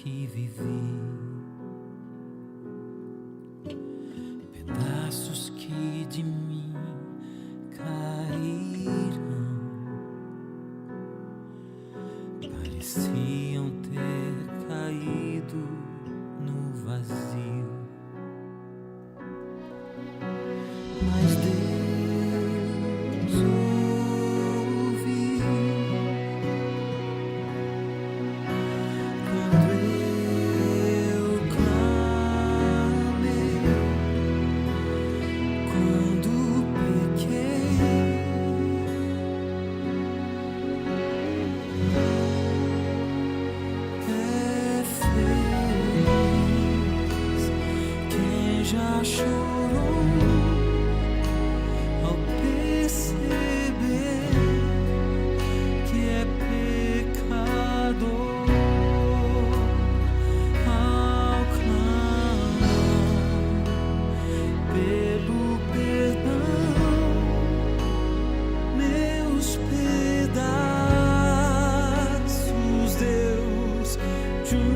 que vivi, pedaços que de mim caíram, pareciam ter caído no vazio, mas Deus ouviu quando eu clamei, quando pequei. É feliz quem já chorou ao perceber que é pecador, ao clamar pelo perdão, meus pedaços Deus juntou.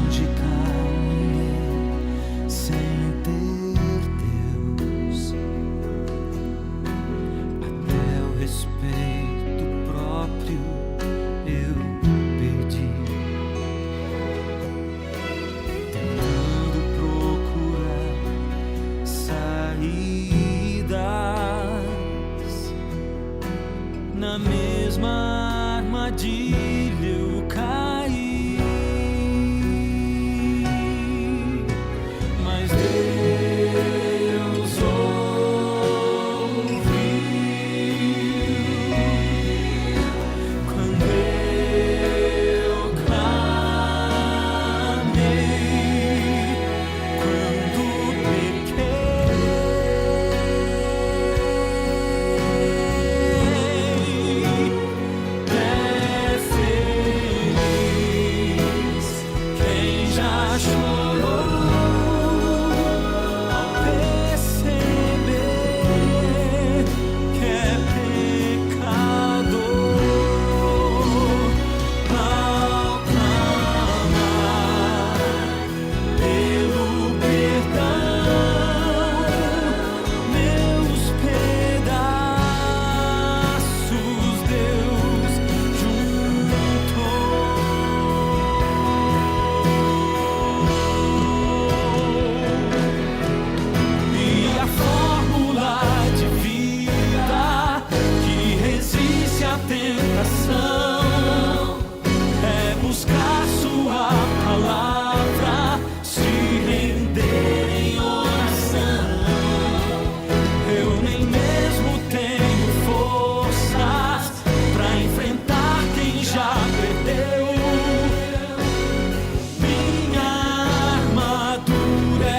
Onde caminhei sem ter Deus, até o respeito próprio eu perdi, tentando procurar saídas, na mesma armadilha eu caí, mas Deus ouviu quando eu clamei, quando pequei. É feliz quem já chorou ao perceber que é pecador, ao clamar pelo perdão, meus pedaços Deus juntou. E a fórmula de vida que resiste à tentação é buscar sua palavra, se render em oração. Eu nem mesmo tenho forças pra enfrentar quem já perdeu. Minha armadura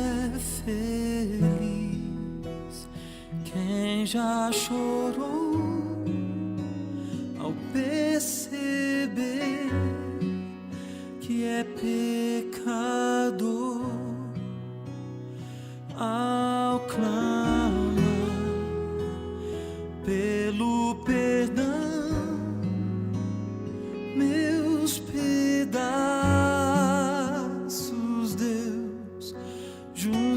é feliz quem já chorou ao perceber que é pecador, ao clamar pelo perdão, meus pedaços Deus juntou.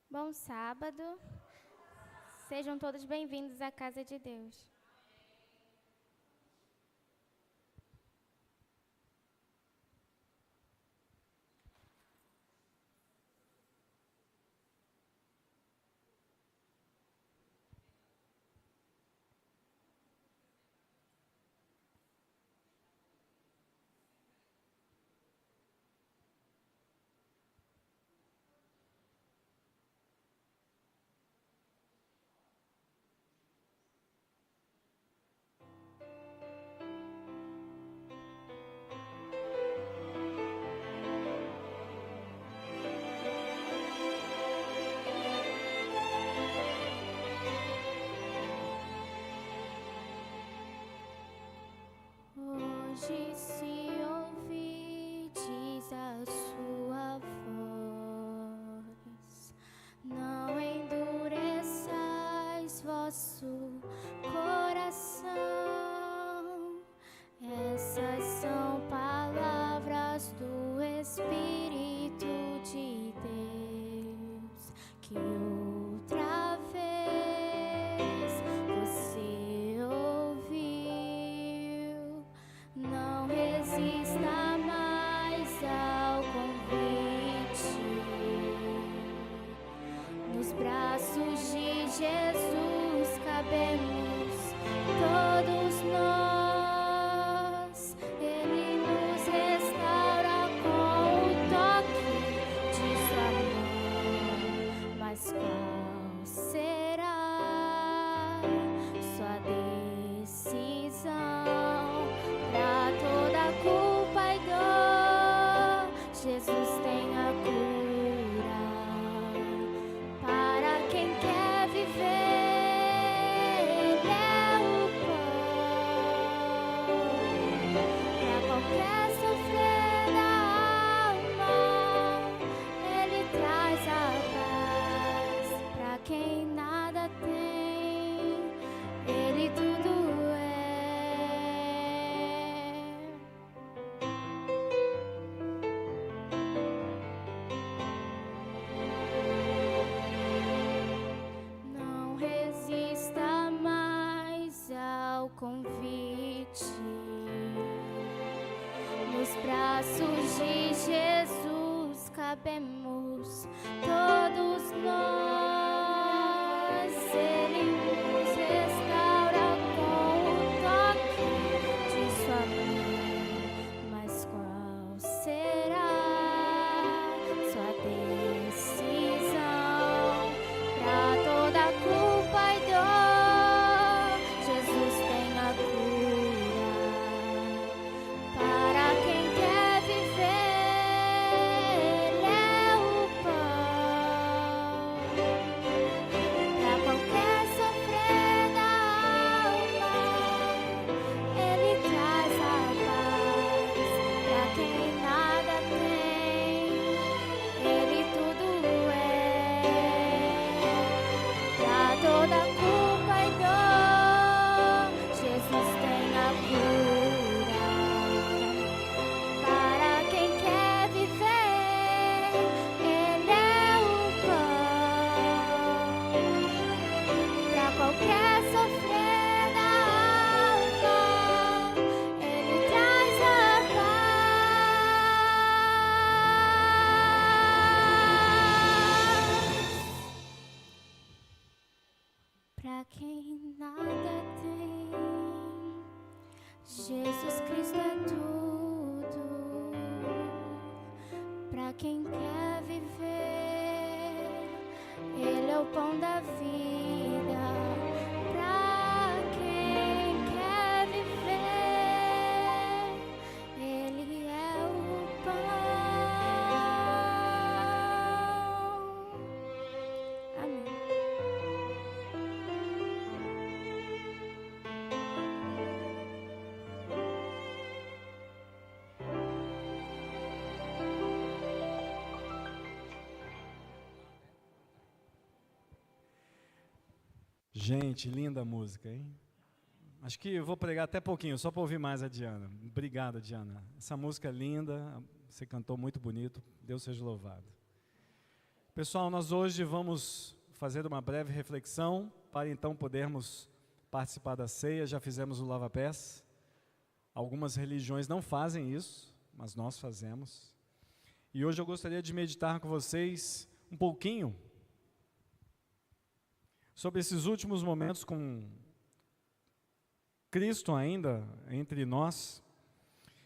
Bom sábado. Sejam todos bem-vindos à casa de Deus. noite, se ouvides a sua voz, não endureçais vosso coração. Essas são palavras do Espírito de Deus, que outra vez você ouviu. Não resista mais ao convite. Nos braços de Jesus cabemos todos nós. Ele nos restaura com o toque de sua mão. Mas qual será sua decisão? Pra toda culpa e dor, Jesus tem a cura. Para quem quer viver, Ele é o pão. Pra qualquer sofrer da alma, Ele traz a paz. Pra quem nada tem, Ele tudo é. Não resista mais ao convite. Nos braços de Jesus cabemos todos nós. Ele nos restaura com o toque de sua mão. Mas qual será sua decisão? Pra toda culpa e dor, Jesus tem a cura. Para quem quer viver, Ele é o pão. Pra qualquer sofrer da alma, Ele traz a paz. Pra quem nada tem, Ele tudo é. Pra toda culpa e dor, Jesus tem a cura. Para quem quer viver, Ele é o pão. Pra qualquer sofrer da alma, Ele traz a paz. Pra quem nada tem, Jesus Cristo é tudo. Pra quem quer viver, Ele é o pão da vida. Pra quem quer viver, Ele é o pão. Amém. Gente, linda a música, hein? Acho que eu vou pregar até pouquinho, só para ouvir mais a Diana. Obrigado, Diana. Essa música é linda, você cantou muito bonito, Deus seja louvado. Pessoal, nós hoje vamos fazer uma breve reflexão para então podermos participar da ceia. Já fizemos o lava-pés. Algumas religiões não fazem isso, mas nós fazemos. E hoje eu gostaria de meditar com vocês um pouquinho sobre esses últimos momentos com Cristo ainda entre nós.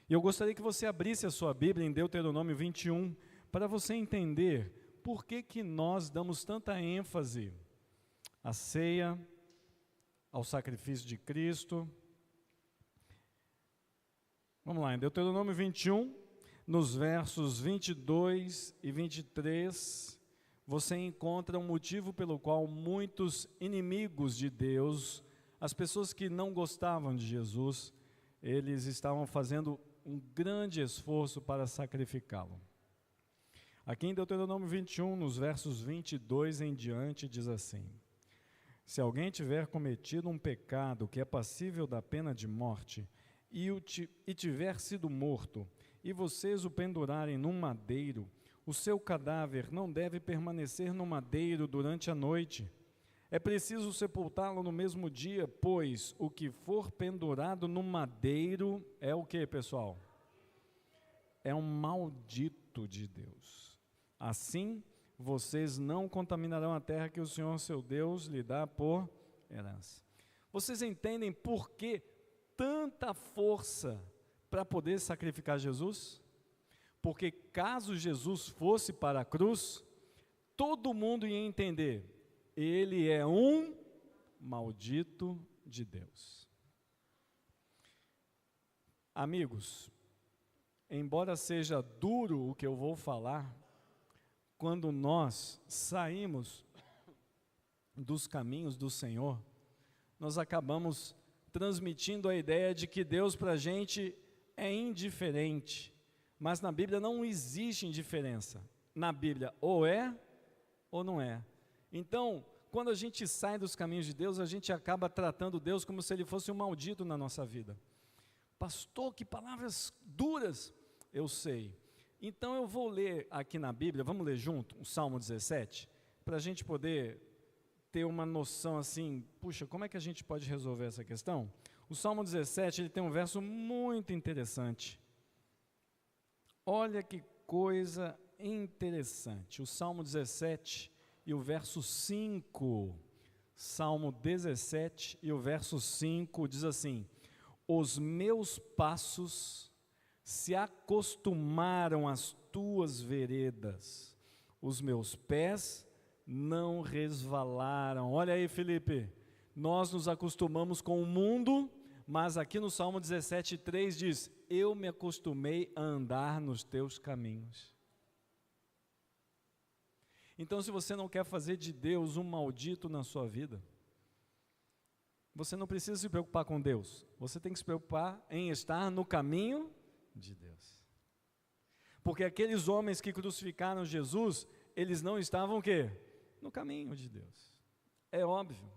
E eu gostaria que você abrisse a sua Bíblia em Deuteronômio 21, para você entender por que nós damos tanta ênfase à ceia, ao sacrifício de Cristo. Vamos lá, em Deuteronômio 21, nos versos 22 e 23, você encontra um motivo pelo qual muitos inimigos de Deus, as pessoas que não gostavam de Jesus, eles estavam fazendo um grande esforço para sacrificá-lo. Aqui em Deuteronômio 21, nos versos 22 em diante, diz assim: se alguém tiver cometido um pecado que é passível da pena de morte, e tiver sido morto, e vocês o pendurarem num madeiro, o seu cadáver não deve permanecer no madeiro durante a noite. É preciso sepultá-lo no mesmo dia, pois o que for pendurado no madeiro é o que, pessoal? É um maldito de Deus. Assim, vocês não contaminarão a terra que o Senhor, seu Deus, lhe dá por herança. Vocês entendem por que tanta força para poder sacrificar Jesus? Porque caso Jesus fosse para a cruz, todo mundo ia entender: ele é um maldito de Deus. Amigos, embora seja duro o que eu vou falar, quando nós saímos dos caminhos do Senhor, nós acabamos transmitindo a ideia de que Deus para a gente é indiferente. Mas na Bíblia não existe indiferença. Na Bíblia ou é ou não é. Então, quando a gente sai dos caminhos de Deus, a gente acaba tratando Deus como se ele fosse um maldito na nossa vida. Pastor, que palavras duras! Eu sei. Então eu vou ler aqui na Bíblia, vamos ler junto, o Salmo 17, para a gente poder ter uma noção assim, puxa, como é que a gente pode resolver essa questão? O Salmo 17, ele tem um verso muito interessante. Olha que coisa interessante. O Salmo 17 e o verso 5. Salmo 17 e o verso 5 diz assim: os meus passos se acostumaram às tuas veredas, os meus pés não resvalaram. Olha aí, Felipe, nós nos acostumamos com o mundo, mas aqui no Salmo 17:3 diz: eu me acostumei a andar nos teus caminhos. Então, se você não quer fazer de Deus um maldito na sua vida, você não precisa se preocupar com Deus, você tem que se preocupar em estar no caminho de Deus. Porque aqueles homens que crucificaram Jesus, eles não estavam o quê? No caminho de Deus. É óbvio.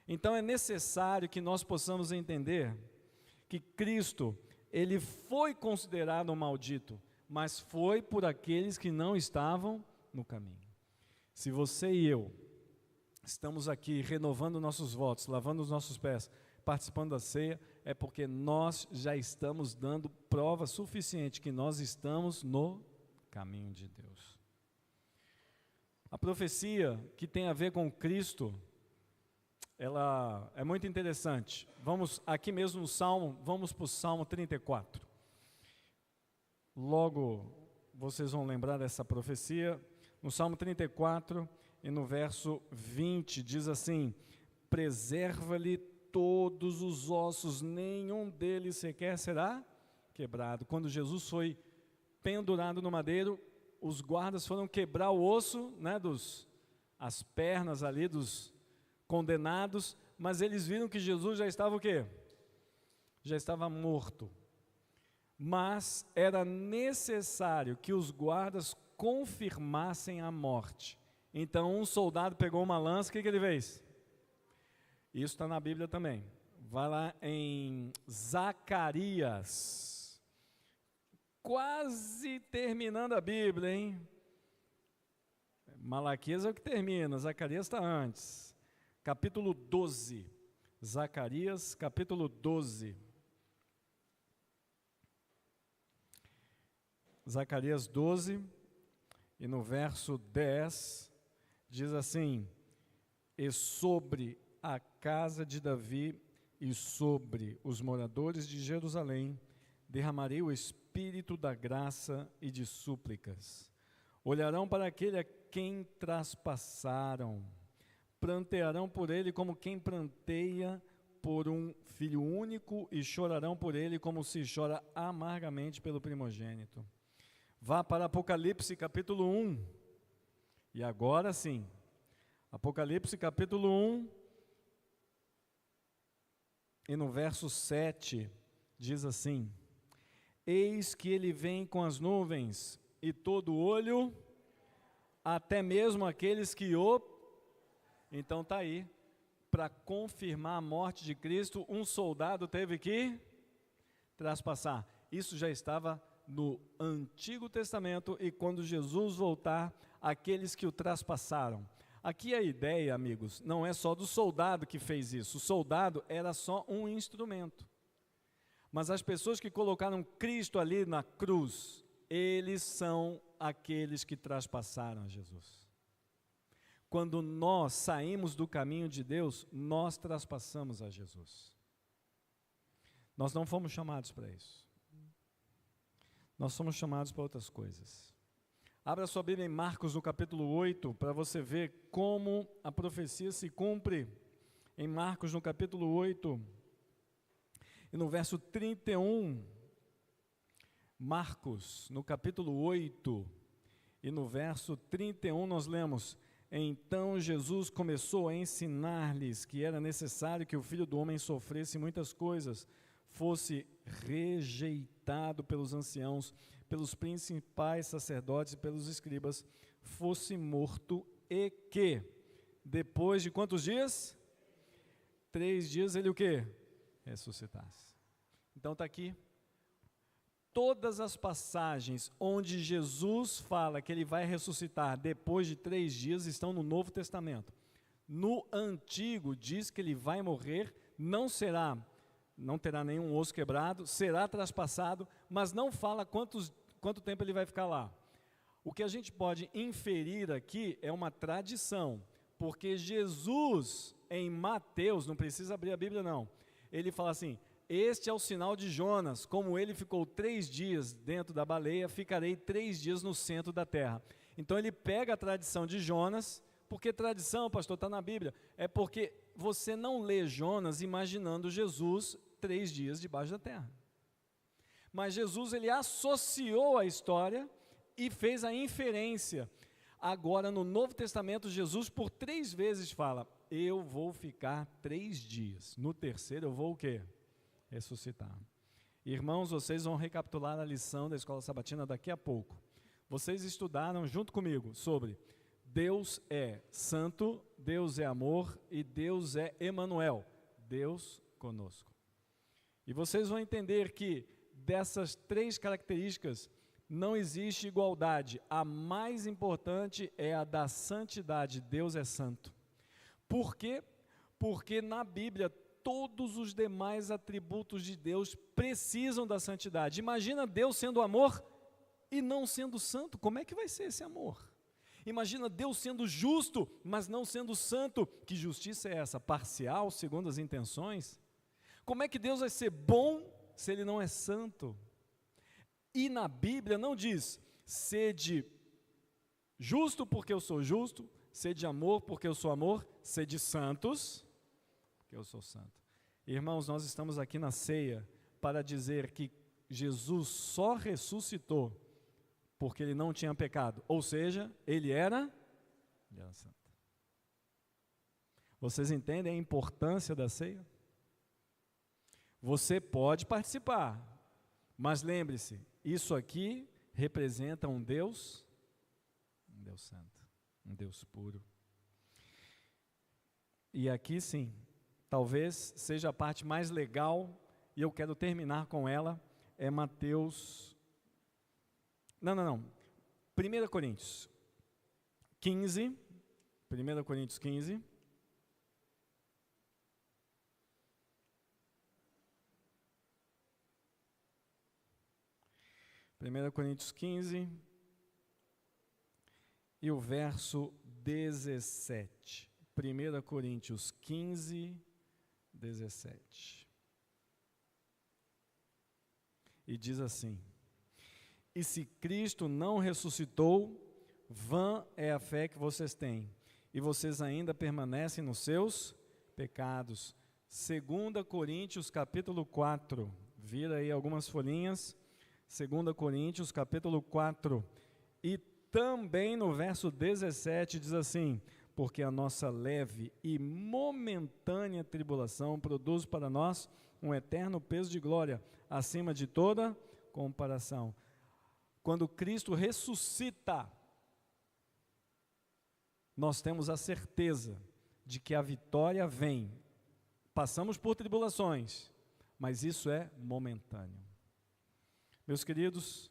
Então é necessário que nós possamos entender que Cristo, ele foi considerado um maldito, mas foi por aqueles que não estavam no caminho. Se você e eu estamos aqui renovando nossos votos, lavando os nossos pés, participando da ceia, é porque nós já estamos dando prova suficiente que nós estamos no caminho de Deus. A profecia que tem a ver com Cristo, ela é muito interessante. Vamos aqui mesmo no Salmo, vamos para o Salmo 34. Logo vocês vão lembrar dessa profecia. No Salmo 34 e no verso 20 diz assim: preserva-lhe todos os ossos, nenhum deles sequer será quebrado. Quando Jesus foi pendurado no madeiro, os guardas foram quebrar o osso, né, as pernas ali dos condenados, mas eles viram que Jesus já estava o quê? Já estava morto. Mas era necessário que os guardas confirmassem a morte. Então um soldado pegou uma lança, o que ele fez? Isso está na Bíblia também. Vai lá em Zacarias. Quase terminando a Bíblia, hein? Malaquias é o que termina, Zacarias está antes. Capítulo 12. Zacarias, capítulo 12. Zacarias 12, e no verso 10, diz assim: e sobre a casa de Davi e sobre os moradores de Jerusalém derramarei o espírito da graça e de súplicas. Olharão para aquele a quem traspassaram, prantearão por ele como quem pranteia por um filho único, e chorarão por ele como se chora amargamente pelo primogênito. Vá para Apocalipse capítulo 1, e agora sim, Apocalipse capítulo 1, e no verso 7, diz assim: eis que ele vem com as nuvens, e todo olho, até mesmo aqueles que o... Então está aí, para confirmar a morte de Cristo, um soldado teve que traspassar. Isso já estava no Antigo Testamento, e quando Jesus voltar, aqueles que o traspassaram. Aqui a ideia, amigos, não é só do soldado que fez isso. O soldado era só um instrumento. Mas as pessoas que colocaram Cristo ali na cruz, eles são aqueles que traspassaram a Jesus. Quando nós saímos do caminho de Deus, nós traspassamos a Jesus. Nós não fomos chamados para isso. Nós somos chamados para outras coisas. Abra sua Bíblia em Marcos, no capítulo 8, para você ver como a profecia se cumpre. Em Marcos, no capítulo 8, e no verso 31, Marcos, no capítulo 8, e no verso 31, nós lemos: então Jesus começou a ensinar-lhes que era necessário que o Filho do Homem sofresse muitas coisas, fosse rejeitado pelos anciãos, pelos principais sacerdotes e pelos escribas, fosse morto e que, depois de quantos dias? 3 dias ele o quê? Ressuscitasse. Então está aqui, todas as passagens onde Jesus fala que ele vai ressuscitar depois de 3 dias estão no Novo Testamento. No Antigo diz que ele vai morrer, não terá nenhum osso quebrado, será traspassado, mas não fala quanto tempo ele vai ficar lá. O que a gente pode inferir aqui é uma tradição, porque Jesus, em Mateus, não precisa abrir a Bíblia não, ele fala assim: este é o sinal de Jonas, como ele ficou 3 dias dentro da baleia, ficarei 3 dias no centro da terra. Então ele pega a tradição de Jonas, porque tradição, pastor, está na Bíblia, é porque você não lê Jonas imaginando Jesus 3 dias debaixo da terra. Mas Jesus, ele associou a história e fez a inferência. Agora, no Novo Testamento, Jesus por 3 vezes fala: eu vou ficar 3 dias, no terceiro eu vou o quê? Ressuscitar. Irmãos, vocês vão recapitular a lição da Escola Sabatina daqui a pouco. Vocês estudaram junto comigo sobre Deus é santo, Deus é amor e Deus é Emanuel, Deus conosco. E vocês vão entender que dessas 3 características não existe igualdade. A mais importante é a da santidade. Deus é santo. Por quê? Porque na Bíblia todos os demais atributos de Deus precisam da santidade. Imagina Deus sendo amor e não sendo santo. Como é que vai ser esse amor? Imagina Deus sendo justo, mas não sendo santo. Que justiça é essa? Parcial, segundo as intenções? Como é que Deus vai ser bom se Ele não é santo? E na Bíblia não diz: sede justo porque eu sou justo, sede amor porque eu sou amor, sede santos porque eu sou santo. Irmãos, nós estamos aqui na ceia para dizer que Jesus só ressuscitou porque Ele não tinha pecado, ou seja, Ele era santo. Vocês entendem a importância da ceia? Você pode participar, mas lembre-se, isso aqui representa um Deus santo, um Deus puro. E aqui sim, talvez seja a parte mais legal, e eu quero terminar com ela, é Mateus... Não. 1 Coríntios 15, 1 Coríntios 15... Primeira Coríntios 15 e o verso 17. 1 Coríntios 15, 17. E diz assim: e se Cristo não ressuscitou, vã é a fé que vocês têm, e vocês ainda permanecem nos seus pecados. 2 Coríntios capítulo 4, vira aí algumas folhinhas. 2 Coríntios, capítulo 4, e também no verso 17 diz assim: porque a nossa leve e momentânea tribulação produz para nós um eterno peso de glória, acima de toda comparação. Quando Cristo ressuscita, nós temos a certeza de que a vitória vem. Passamos por tribulações, mas isso é momentâneo. Meus queridos,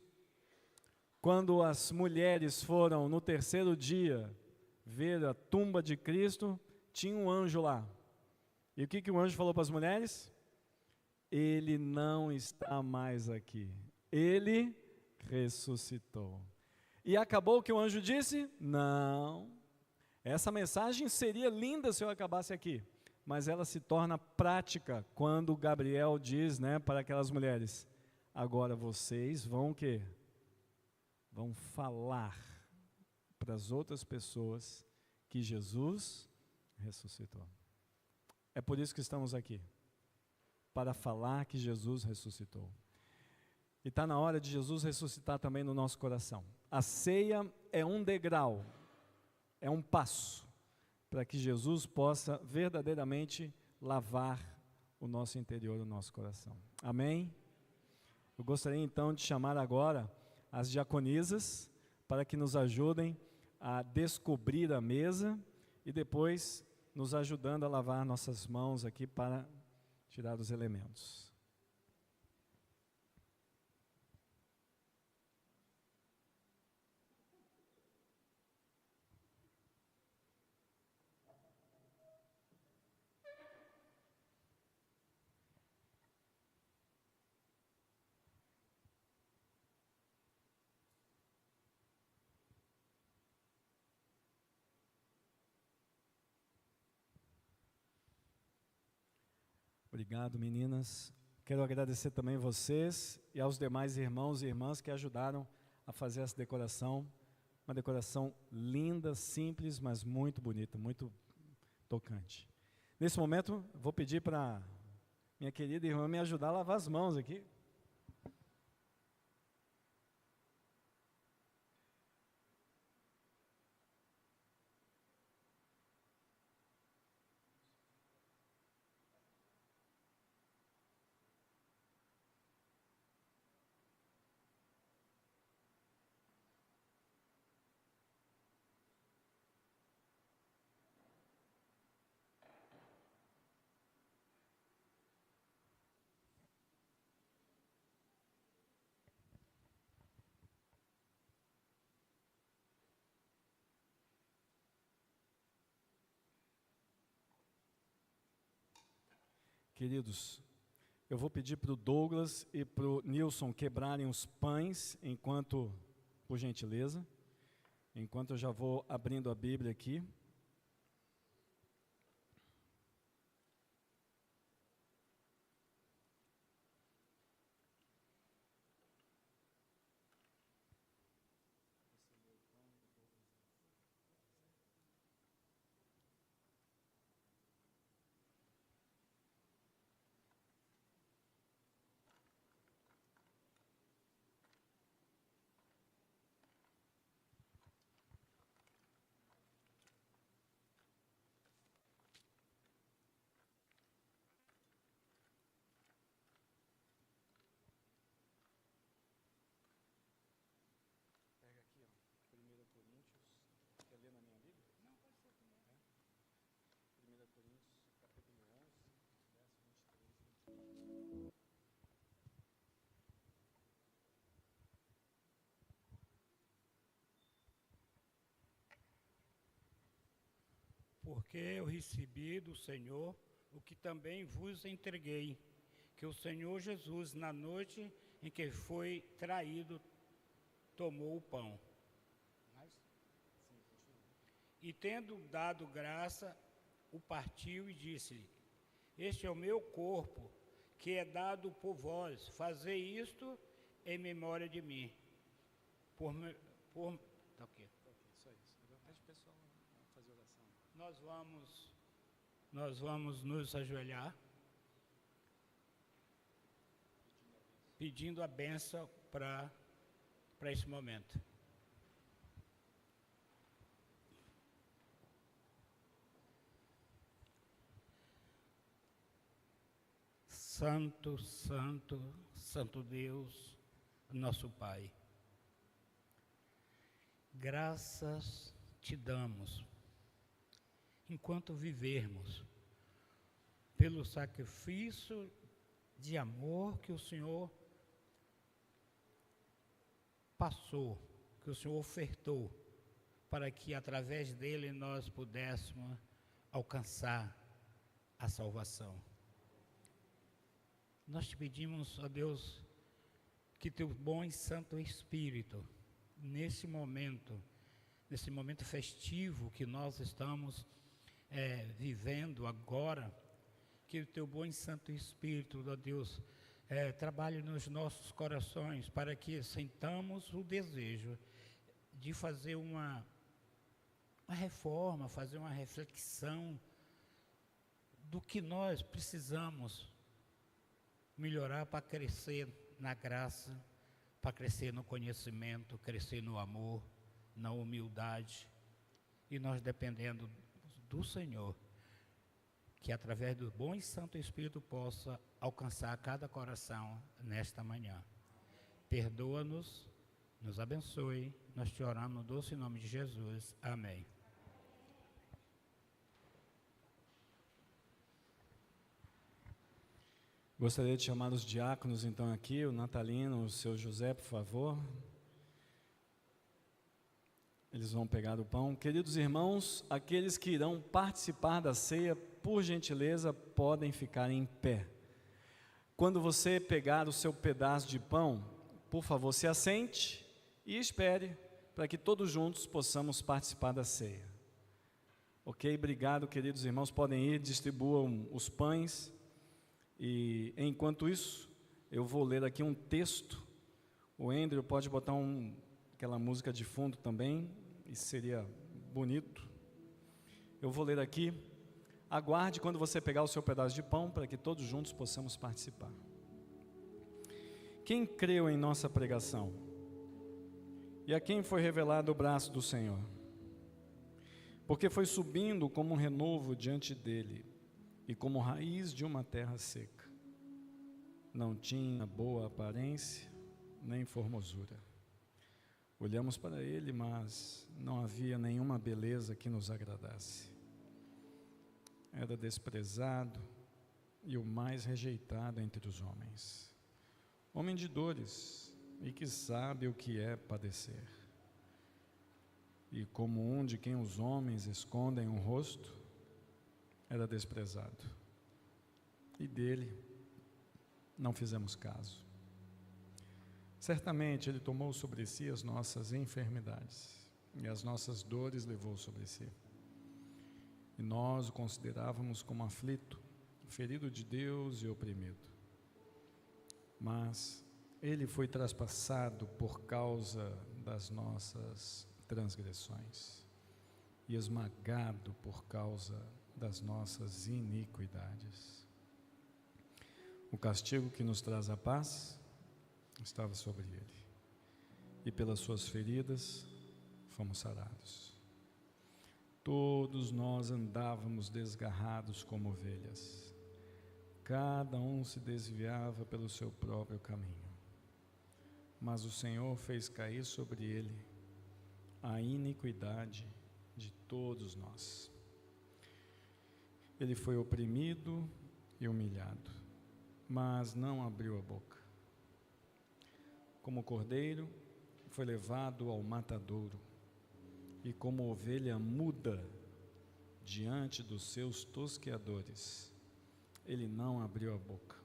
quando as mulheres foram no terceiro dia ver a tumba de Cristo, tinha um anjo lá. E o que o anjo falou para as mulheres? Ele não está mais aqui. Ele ressuscitou. E acabou o que o anjo disse? Não. Essa mensagem seria linda se eu acabasse aqui, mas ela se torna prática quando Gabriel diz, para aquelas mulheres: agora vocês vão o quê? Vão falar para as outras pessoas que Jesus ressuscitou. É por isso que estamos aqui, para falar que Jesus ressuscitou. E está na hora de Jesus ressuscitar também no nosso coração. A ceia é um degrau, é um passo, para que Jesus possa verdadeiramente lavar o nosso interior, o nosso coração. Amém? Eu gostaria então de chamar agora as diaconisas para que nos ajudem a descobrir a mesa e depois nos ajudando a lavar nossas mãos aqui para tirar os elementos. Obrigado, meninas. Quero agradecer também vocês e aos demais irmãos e irmãs que ajudaram a fazer essa decoração. Uma decoração linda, simples, mas muito bonita, muito tocante. Nesse momento, vou pedir para minha querida irmã me ajudar a lavar as mãos aqui. Queridos, eu vou pedir para o Douglas e para o Nilson quebrarem os pães, por gentileza, enquanto eu já vou abrindo a Bíblia aqui. Porque eu recebi do Senhor o que também vos entreguei, que o Senhor Jesus, na noite em que foi traído, tomou o pão. E tendo dado graça, o partiu e disse-lhe: este é o meu corpo, que é dado por vós, fazei isto em memória de mim. Tá ok. Só isso. Pede o pessoal fazer oração. Nós vamos nos ajoelhar, pedindo a bênção para esse momento. Santo, Santo, Santo Deus, nosso Pai. Graças te damos, enquanto vivermos, pelo sacrifício de amor que o Senhor passou, que o Senhor ofertou, para que através dele nós pudéssemos alcançar a salvação. Nós te pedimos, ó Deus, que teu bom e santo Espírito, nesse momento festivo que nós estamos vivendo agora, que o teu bom e santo Espírito, ó Deus, trabalhe nos nossos corações, para que sintamos o desejo de fazer uma reforma, fazer uma reflexão do que nós precisamos melhorar para crescer na graça, para crescer no conhecimento, crescer no amor, na humildade. E nós dependendo do Senhor, que através do bom e santo Espírito possa alcançar cada coração nesta manhã. Perdoa-nos, nos abençoe, nós te oramos no doce nome de Jesus. Amém. Gostaria de chamar os diáconos então aqui, o Natalino, o seu José, por favor. Eles vão pegar o pão. Queridos irmãos, aqueles que irão participar da ceia, por gentileza, podem ficar em pé. Quando você pegar o seu pedaço de pão, por favor, se assente e espere para que todos juntos possamos participar da ceia. Ok? Obrigado, queridos irmãos. Podem ir, distribuam os pães. E enquanto isso, eu vou ler aqui um texto. O Andrew pode botar aquela música de fundo também, isso seria bonito. Eu vou ler aqui. Aguarde quando você pegar o seu pedaço de pão, para que todos juntos possamos participar. Quem creu em nossa pregação? E a quem foi revelado o braço do Senhor? Porque foi subindo como um renovo diante dele, e como raiz de uma terra seca. Não tinha boa aparência, nem formosura. Olhamos para ele, mas não havia nenhuma beleza que nos agradasse. Era desprezado e o mais rejeitado entre os homens. Homem de dores e que sabe o que é padecer. E como um de quem os homens escondem o rosto, era desprezado, e dele não fizemos caso. Certamente ele tomou sobre si as nossas enfermidades, e as nossas dores levou sobre si. E nós o considerávamos como aflito, ferido de Deus e oprimido. Mas ele foi traspassado por causa das nossas transgressões, e esmagado por causa das nossas iniquidades. O castigo que nos traz a paz estava sobre ele, e pelas suas feridas fomos sarados. Todos nós andávamos desgarrados como ovelhas, cada um se desviava pelo seu próprio caminho, mas o Senhor fez cair sobre ele a iniquidade de todos nós. Ele foi oprimido e humilhado, mas não abriu a boca. Como cordeiro, foi levado ao matadouro, e como ovelha muda diante dos seus tosqueadores, ele não abriu a boca.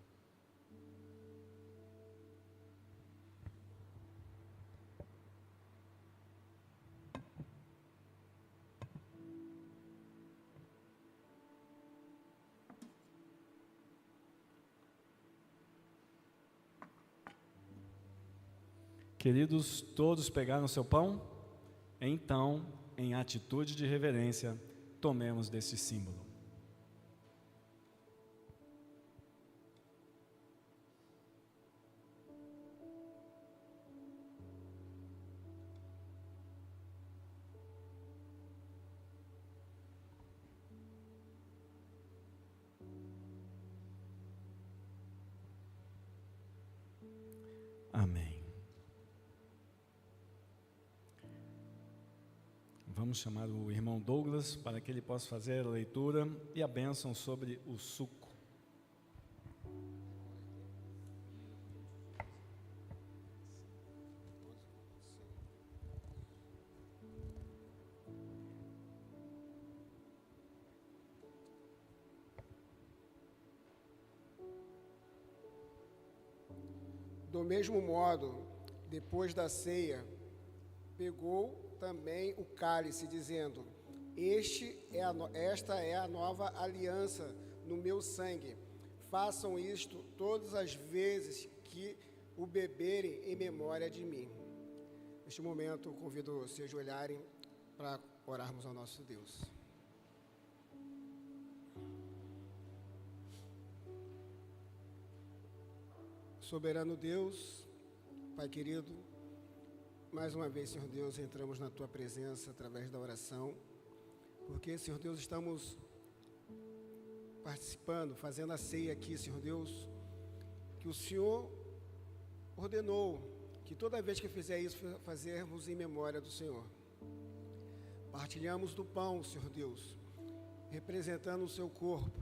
Queridos, todos pegaram seu pão? Então, em atitude de reverência, tomemos desse símbolo. Amém. Vamos chamar o irmão Douglas para que ele possa fazer a leitura e a bênção sobre o suco. Do mesmo modo, depois da ceia, pegou também o cálice, dizendo: Esta é a nova aliança no meu sangue. Façam isto todas as vezes que o beberem em memória de mim. Neste momento, convido vocês a ajoelharem para orarmos ao nosso Deus. Soberano Deus, Pai querido, mais uma vez, Senhor Deus, entramos na Tua presença através da oração, porque, Senhor Deus, estamos participando, fazendo a ceia aqui, Senhor Deus, que o Senhor ordenou, que toda vez que fizer isso, fazermos em memória do Senhor. Partilhamos do pão, Senhor Deus, representando o Seu corpo,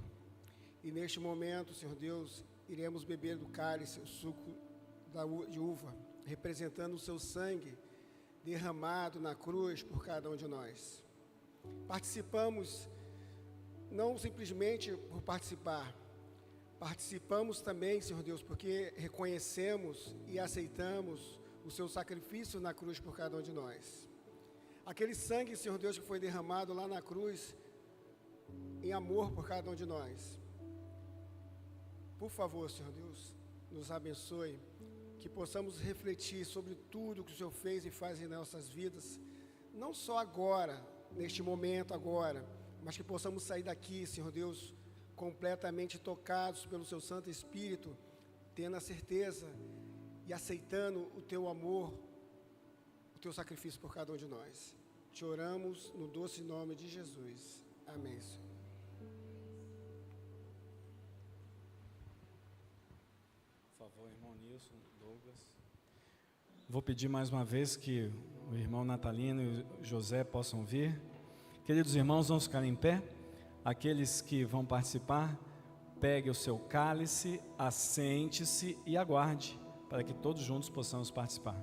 e neste momento, Senhor Deus, iremos beber do cálice, o suco de uva, representando o Seu sangue derramado na cruz por cada um de nós. Participamos, não simplesmente por participar, participamos também, Senhor Deus, porque reconhecemos e aceitamos o Seu sacrifício na cruz por cada um de nós. Aquele sangue, Senhor Deus, que foi derramado lá na cruz, em amor por cada um de nós. Por favor, Senhor Deus, nos abençoe, que possamos refletir sobre tudo que o Senhor fez e faz em nossas vidas, não só agora, neste momento agora, mas que possamos sair daqui, Senhor Deus, completamente tocados pelo Seu Santo Espírito, tendo a certeza e aceitando o Teu amor, o Teu sacrifício por cada um de nós. Te oramos no doce nome de Jesus. Amém, Senhor. Por favor, irmão Nilson, Douglas. Vou pedir mais uma vez que o irmão Natalino e o José possam vir. Queridos irmãos, vamos ficar em pé. Aqueles que vão participar, pegue o seu cálice, assente-se e aguarde, para que todos juntos possamos participar.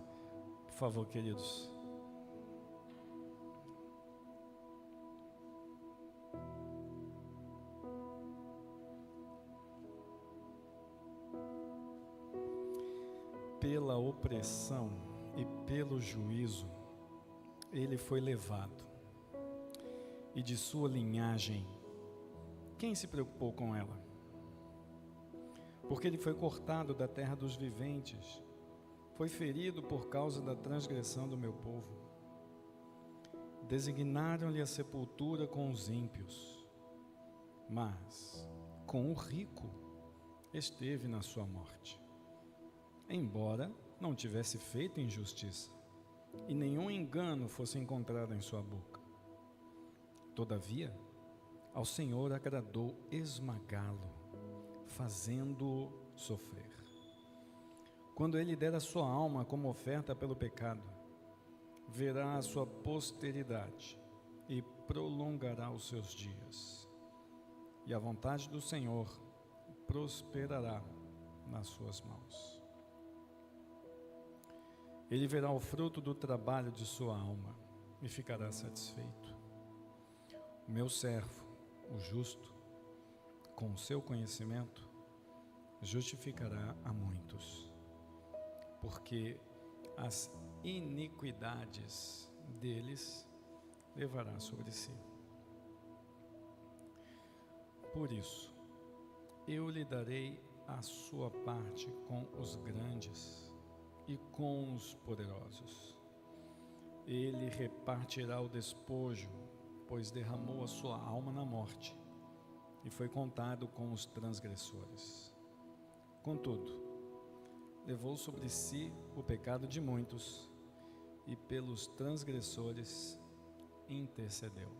Por favor, queridos. Pela opressão e pelo juízo, ele foi levado. E de sua linhagem, quem se preocupou com ela? Porque ele foi cortado da terra dos viventes, foi ferido por causa da transgressão do meu povo. Designaram-lhe a sepultura com os ímpios, mas com o rico esteve na sua morte. Embora não tivesse feito injustiça, e nenhum engano fosse encontrado em sua boca. Todavia, ao Senhor agradou esmagá-lo, fazendo-o sofrer. Quando ele der a sua alma como oferta pelo pecado, verá a sua posteridade e prolongará os seus dias. E a vontade do Senhor prosperará nas suas mãos. Ele verá o fruto do trabalho de sua alma e ficará satisfeito. O meu servo, o justo, com o seu conhecimento, justificará a muitos, porque as iniquidades deles levará sobre si. Por isso, eu lhe darei a sua parte com os grandes e com os poderosos. Ele repartirá o despojo, pois derramou a sua alma na morte e foi contado com os transgressores. Contudo, levou sobre si o pecado de muitos e pelos transgressores intercedeu.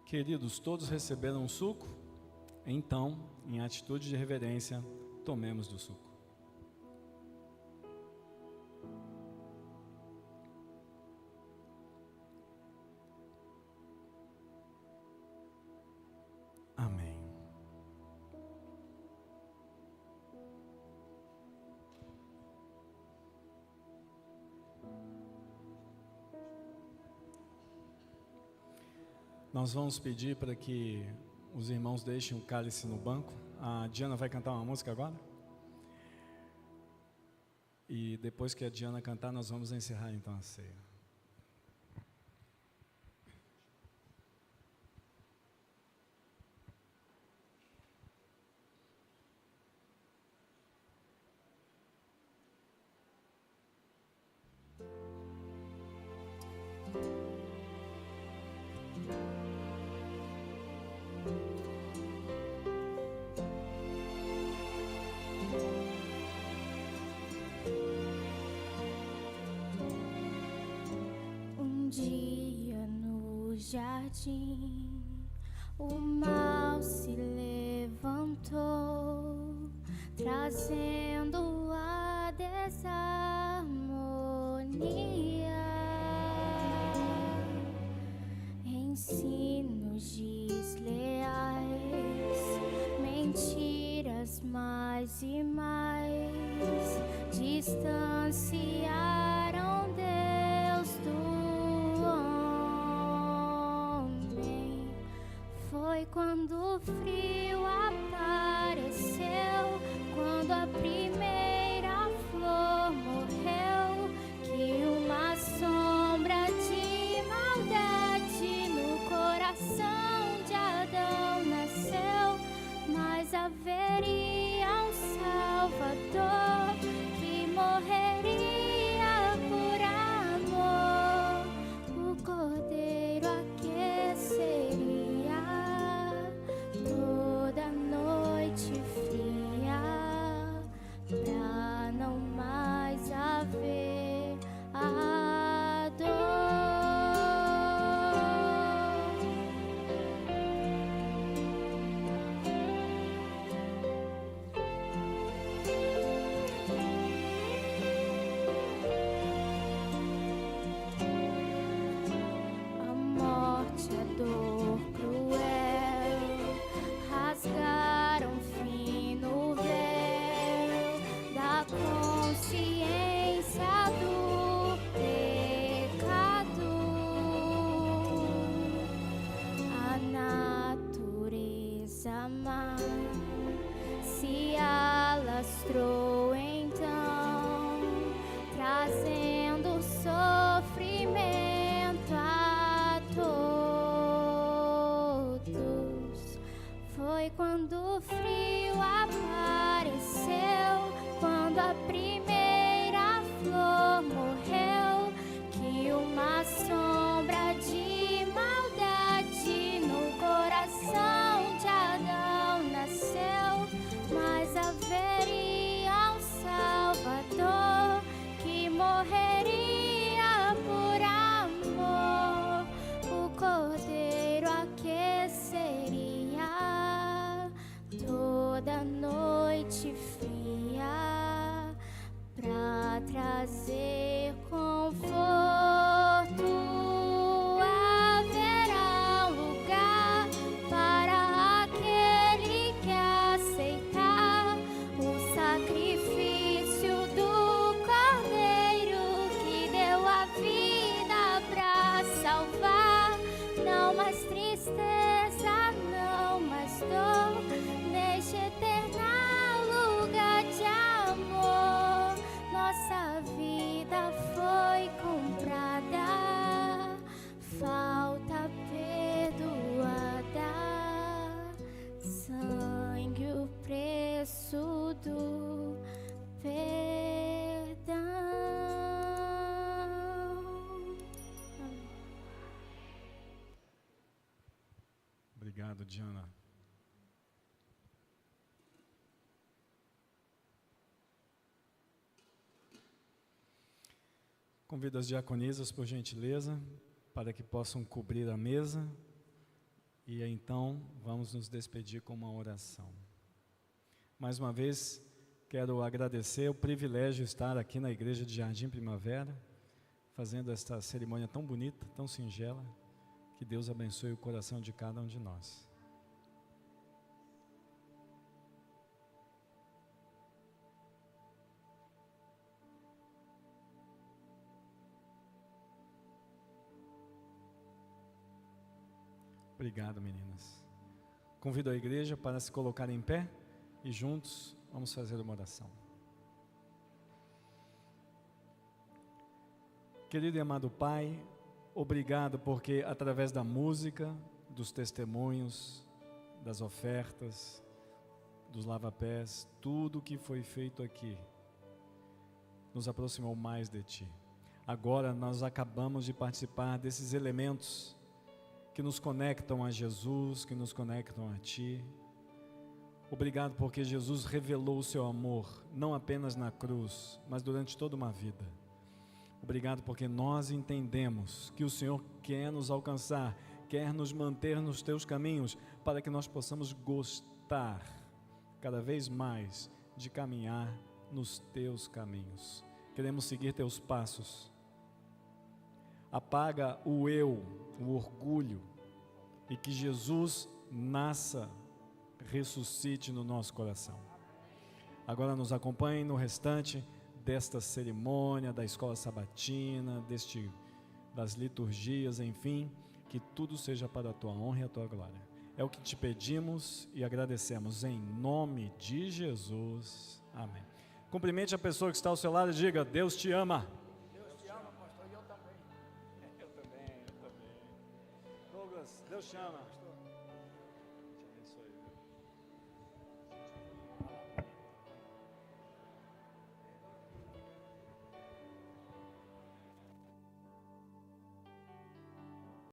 Queridos, todos receberam um suco? Então, em atitude de reverência, tomemos do suco. Amém. Nós vamos pedir para que os irmãos deixem o cálice no banco. A Diana vai cantar uma música agora. E depois que a Diana cantar, nós vamos encerrar então a ceia. Um dia no jardim, o mal se levantou, trazendo a desarmonia, ensinos desleais, mentiras mais e mais distanciaram Deus do homem. Foi quando o frio apareceu, quando a primeira flor morreu, que uma sombra de maldade no coração de Adão nasceu. Mas haveria um Salvador que morreria por amor, o Cordeiro aqueceria toda noite fria, pra não mais haver a dor. A morte, a dor cruel rasgaram fino véu da consciência do pecado. A natureza má se alastrou então, trazendo sofrimento a todos. Foi quando o frio apareceu, quando a primeira flor morreu, que uma sombra de maldade no coração de Adão nasceu. Mas haveria um Salvador que morreria por amor, o Cordeiro aqueceria toda noite fria, pra trazer conforto. Haverá um lugar para aquele que aceitar o sacrifício do Cordeiro que deu a vida pra salvar. Não mais tristeza, não mais dor, neste eternal lugar de amor. Nossa vida foi comprada, falta perdoada, sangue o preço do perdão. Obrigado, Diana. Convido as diaconisas, por gentileza, para que possam cobrir a mesa E então vamos nos despedir com uma oração. Mais uma vez, quero agradecer o privilégio de estar aqui na igreja de Jardim Primavera, fazendo esta cerimônia tão bonita, tão singela. Que Deus abençoe o coração de cada um de nós. Obrigado, meninas. Convido a igreja para se colocar em pé e juntos vamos fazer uma oração. Querido e amado Pai, obrigado porque através da música, dos testemunhos, das ofertas, dos lava-pés, tudo que foi feito aqui nos aproximou mais de Ti. Agora nós acabamos de participar desses elementos que nos conectam a Jesus, que nos conectam a Ti. Obrigado porque Jesus revelou o Seu amor, não apenas na cruz, mas durante toda uma vida. Obrigado porque nós entendemos que o Senhor quer nos alcançar, quer nos manter nos Teus caminhos, para que nós possamos gostar cada vez mais de caminhar nos Teus caminhos. Queremos seguir Teus passos. Apaga o eu, o orgulho, e que Jesus nasça, ressuscite no nosso coração. Agora nos acompanhe no restante desta cerimônia, da escola sabatina, das liturgias, enfim, que tudo seja para a Tua honra e a Tua glória. É o que te pedimos e agradecemos em nome de Jesus. Amém. Cumprimente a pessoa que está ao seu lado e diga: Deus te ama. Deus te ama, pastor, e eu também. Eu também. Douglas, Deus te ama.